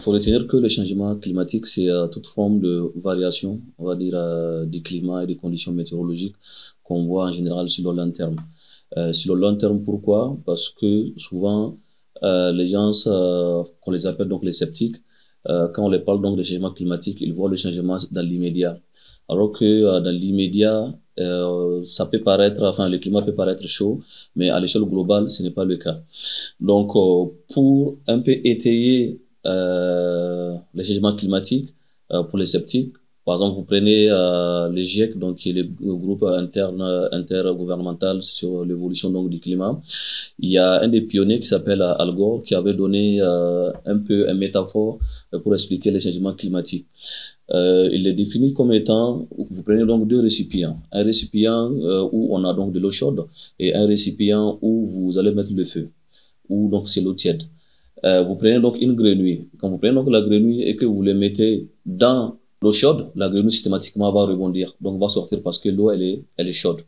faut retenir que le changement climatique, c'est toute forme de variation, on va dire, du climat et des conditions météorologiques qu'on voit en général sur le long terme. Sur le long terme, pourquoi? Parce que souvent, les gens, qu'on les appelle donc les sceptiques, quand on les parle donc de changement climatique, ils voient le changement dans l'immédiat. Alors que dans l'immédiat, ça peut paraître, enfin, le climat peut paraître chaud, mais à l'échelle globale, ce n'est pas le cas. Donc, pour un peu étayer les changements climatiques, pour les sceptiques, par exemple, vous prenez le GIEC, donc qui est le groupe interne intergouvernemental sur l'évolution donc du climat. Il y a un des pionniers qui s'appelle Al Gore qui avait donné un peu une métaphore pour expliquer les changements climatiques. Il les définit comme étant, vous prenez donc deux récipients. Un récipient où on a donc de l'eau chaude et un récipient où vous allez mettre le feu, ou donc c'est l'eau tiède. Vous prenez donc une grenouille. Quand vous prenez donc la grenouille et que vous le mettez dans l'eau chaude, la grenouille systématiquement va rebondir, donc va sortir parce que l'eau elle est chaude.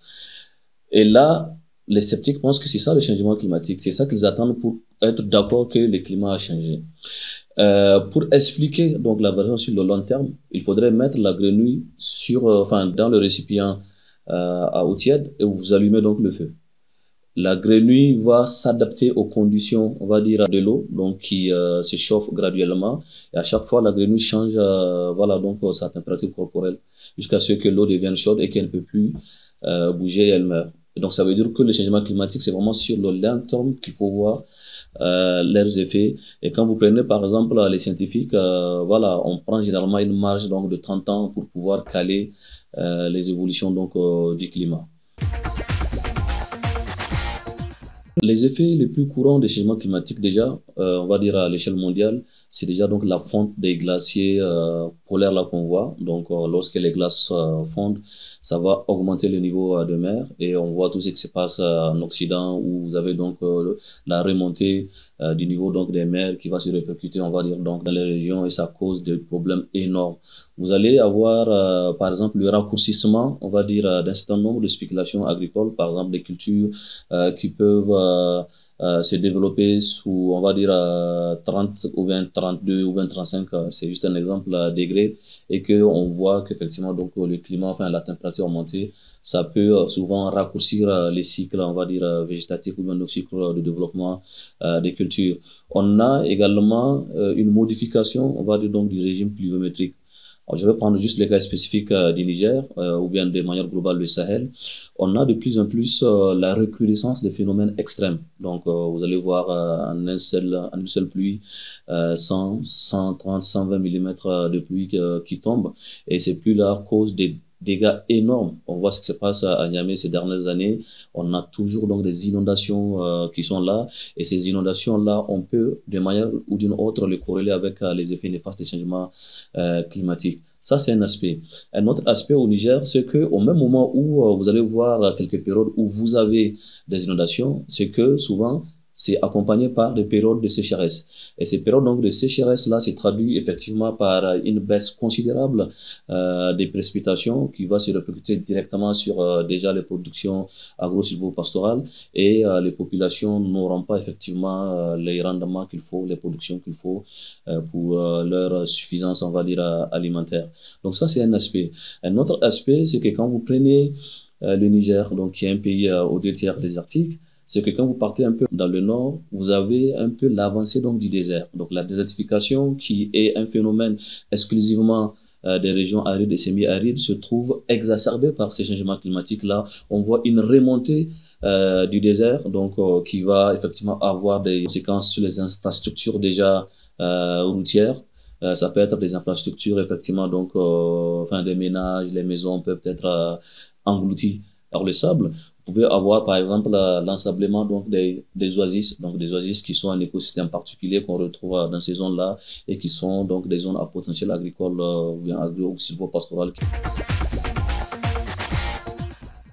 Et là, les sceptiques pensent que c'est ça le changement climatique, c'est ça qu'ils attendent pour être d'accord que le climat a changé. Pour expliquer donc la variation sur le long terme, il faudrait mettre la grenouille sur, enfin, dans le récipient à eau tiède et vous allumez donc le feu. La grenouille va s'adapter aux conditions, on va dire, de l'eau, donc qui se chauffe graduellement. Et à chaque fois, la grenouille change, voilà, donc sa température corporelle jusqu'à ce que l'eau devienne chaude et qu'elle ne peut plus bouger et elle meurt. Et donc, ça veut dire que le changement climatique, c'est vraiment sur le long terme qu'il faut voir leurs effets. Et quand vous prenez, par exemple, les scientifiques, voilà, on prend généralement une marge donc de 30 ans pour pouvoir caler les évolutions donc du climat. Les effets les plus courants des changements climatiques, déjà, on va dire à l'échelle mondiale, c'est déjà donc la fonte des glaciers polaires là qu'on voit. Donc, lorsque les glaces fondent, ça va augmenter le niveau de mer et on voit tout ce qui se passe en Occident où vous avez donc la remontée du niveau donc des mers qui va se répercuter, on va dire donc dans les régions et ça cause des problèmes énormes. Vous allez avoir par exemple le raccourcissement, on va dire, d'un certain nombre de spéculations agricoles, par exemple des cultures qui peuvent se développer sous, on va dire, 30 ou 20, 32 ou 20, 35, c'est juste un exemple, degrés, et qu'on voit qu'effectivement, donc, le climat, enfin, la température augmentée, ça peut souvent raccourcir les cycles, on va dire, végétatifs ou même le cycle de développement des cultures. On a également une modification, on va dire, donc, du régime pluviométrique. Alors, je vais prendre juste les cas spécifiques du Niger ou bien de manière globale le Sahel. On a de plus en plus la recrudescence des phénomènes extrêmes. Donc, vous allez voir en une seule pluie 100, 130, 120 mm de pluie qui tombent. Et ces pluies-là causent des dégâts énormes. On voit ce qui se passe à Niamey ces dernières années. On a toujours donc des inondations qui sont là. Et ces inondations-là, on peut, de manière ou d'une autre, les corréler avec les effets néfastes des changements climatiques. Ça, c'est un aspect. Un autre aspect au Niger, c'est qu'au même moment où vous allez voir quelques périodes où vous avez des inondations, c'est que souvent, c'est accompagné par des périodes de sécheresse. Et ces périodes donc de sécheresse-là se traduit effectivement par une baisse considérable des précipitations qui va se répercuter directement sur déjà les productions agro-silvopastorales et les populations n'auront pas effectivement les rendements qu'il faut, les productions qu'il faut pour leur suffisance, on va dire, alimentaire. Donc ça, c'est un aspect. Un autre aspect, c'est que quand vous prenez le Niger, donc qui est un pays aux 2 tiers désertique, c'est que quand vous partez un peu dans le nord, vous avez un peu l'avancée donc du désert. Donc la désertification, qui est un phénomène exclusivement des régions arides et semi-arides, se trouve exacerbée par ces changements climatiques-là. On voit une remontée du désert, donc qui va effectivement avoir des conséquences sur les infrastructures déjà routières. Ça peut être des infrastructures effectivement, donc enfin des ménages, les maisons peuvent être englouties par le sable. Vous pouvez avoir par exemple l'ensablement donc des oasis, donc des oasis qui sont un écosystème particulier qu'on retrouve dans ces zones-là et qui sont donc des zones à potentiel agricole ou bien agro-silvopastoral.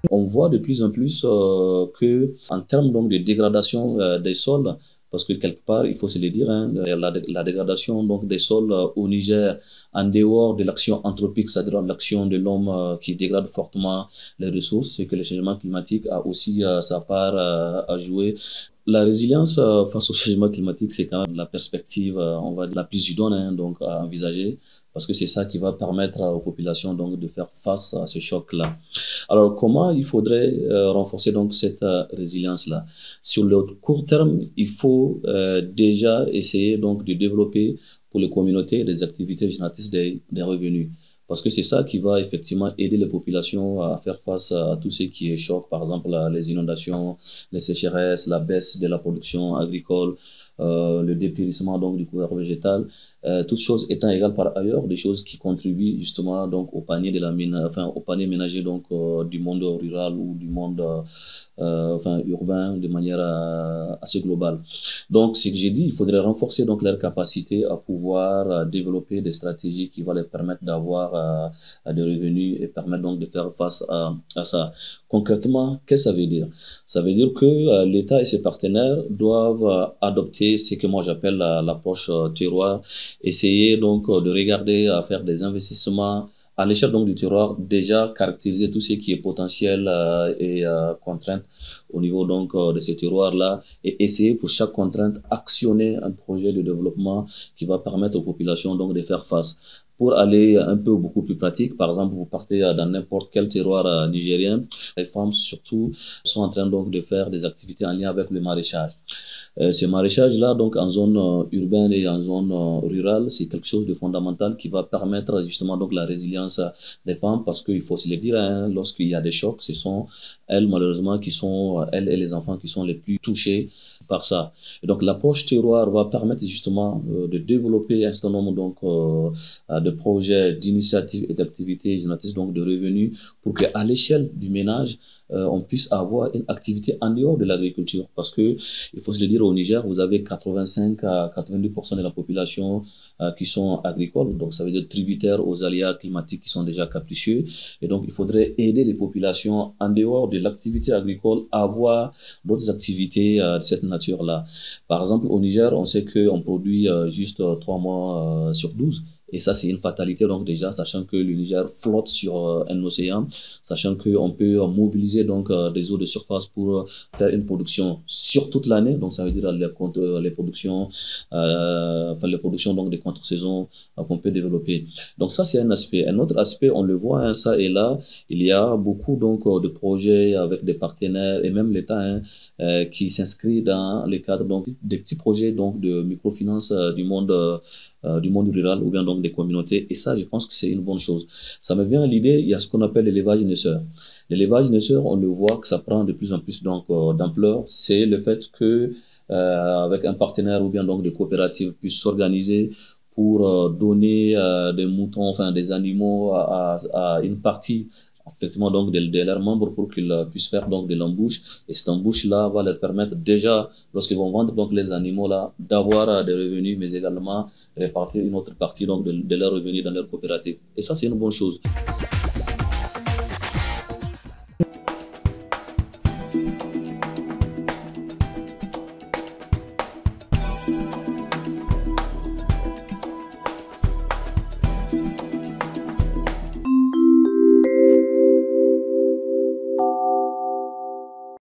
On voit de plus en plus que en termes donc de dégradation des sols, parce que quelque part, il faut se le dire, hein, la dégradation donc des sols au Niger, en dehors de l'action anthropique, c'est-à-dire l'action de l'homme qui dégrade fortement les ressources, c'est que le changement climatique a aussi sa part à jouer. La résilience face au changement climatique, c'est quand même la perspective, on va dire, la plus idoine donc, à envisager, parce que c'est ça qui va permettre aux populations donc, de faire face à ce choc-là. Alors, comment il faudrait renforcer donc cette résilience-là? Sur le court terme, il faut déjà essayer donc de développer pour les communautés des activités génératrices des revenus. Parce que c'est ça qui va effectivement aider les populations à faire face à tout ce qui est choc, par exemple les inondations, les sécheresses, la baisse de la production agricole, le dépérissement donc du couvert végétal, toutes choses étant égales par ailleurs, des choses qui contribuent justement donc au panier de la mine, enfin au panier ménager donc du monde rural ou du monde enfin urbain de manière assez globale. Donc, ce que j'ai dit, il faudrait renforcer donc leur capacité à pouvoir développer des stratégies qui vont les permettre d'avoir des revenus et permettre donc de faire face à ça. Concrètement, qu'est-ce que ça veut dire? Ça veut dire que l'État et ses partenaires doivent adopter ce que moi j'appelle l'approche terroir, essayer donc de regarder à faire des investissements à l'échelle donc du terroir, déjà caractériser tout ce qui est potentiel et contrainte au niveau donc de ces terroirs-là et essayer pour chaque contrainte actionner un projet de développement qui va permettre aux populations donc de faire face. Pour aller un peu beaucoup plus pratique, par exemple, vous partez dans n'importe quel terroir nigérien, les femmes surtout sont en train donc de faire des activités en lien avec le maraîchage. Ce maraîchage-là, donc en zone urbaine et en zone rurale, c'est quelque chose de fondamental qui va permettre justement donc la résilience des femmes parce qu'il faut se le dire, hein, lorsqu'il y a des chocs, ce sont elles malheureusement qui sont, elles et les enfants qui sont les plus touchés par ça. Et donc l'approche terroir va permettre justement de développer un certain nombre donc de projets, d'initiatives et d'activités génératrices donc de revenus pour qu'à l'échelle du ménage on puisse avoir une activité en dehors de l'agriculture parce que il faut se le dire au Niger, vous avez 85 à 92% de la population qui sont agricoles, donc ça veut dire tributaires aux aléas climatiques qui sont déjà capricieux et donc il faudrait aider les populations en dehors de l'activité agricole à avoir d'autres activités de cette nature-là. Par exemple, au Niger, on sait qu'on produit juste 3 mois sur 12. Et ça, c'est une fatalité, donc déjà, sachant que le Niger flotte sur un océan, sachant qu'on peut mobiliser donc des eaux de surface pour faire une production sur toute l'année, donc ça veut dire les productions, enfin les productions donc des contre-saisons qu'on peut développer. Donc ça, c'est un aspect. Un autre aspect, on le voit, hein, ça et là, il y a beaucoup donc de projets avec des partenaires et même l'État hein, qui s'inscrit dans les cadres donc des petits projets donc de microfinance du monde rural ou bien donc des communautés. Et ça, je pense que c'est une bonne chose. Ça me vient à l'idée, il y a ce qu'on appelle l'élevage naisseur. L'élevage naisseur, on le voit que ça prend de plus en plus donc d'ampleur. C'est le fait que avec un partenaire ou bien donc des coopératives puissent s'organiser pour donner des moutons, enfin des animaux à une partie effectivement donc de leurs membres pour qu'ils puissent faire donc de l'embauche et cette embauche là va leur permettre déjà lorsqu'ils vont vendre donc les animaux là d'avoir des revenus mais également répartir une autre partie donc de leurs revenus dans leur coopérative et ça c'est une bonne chose.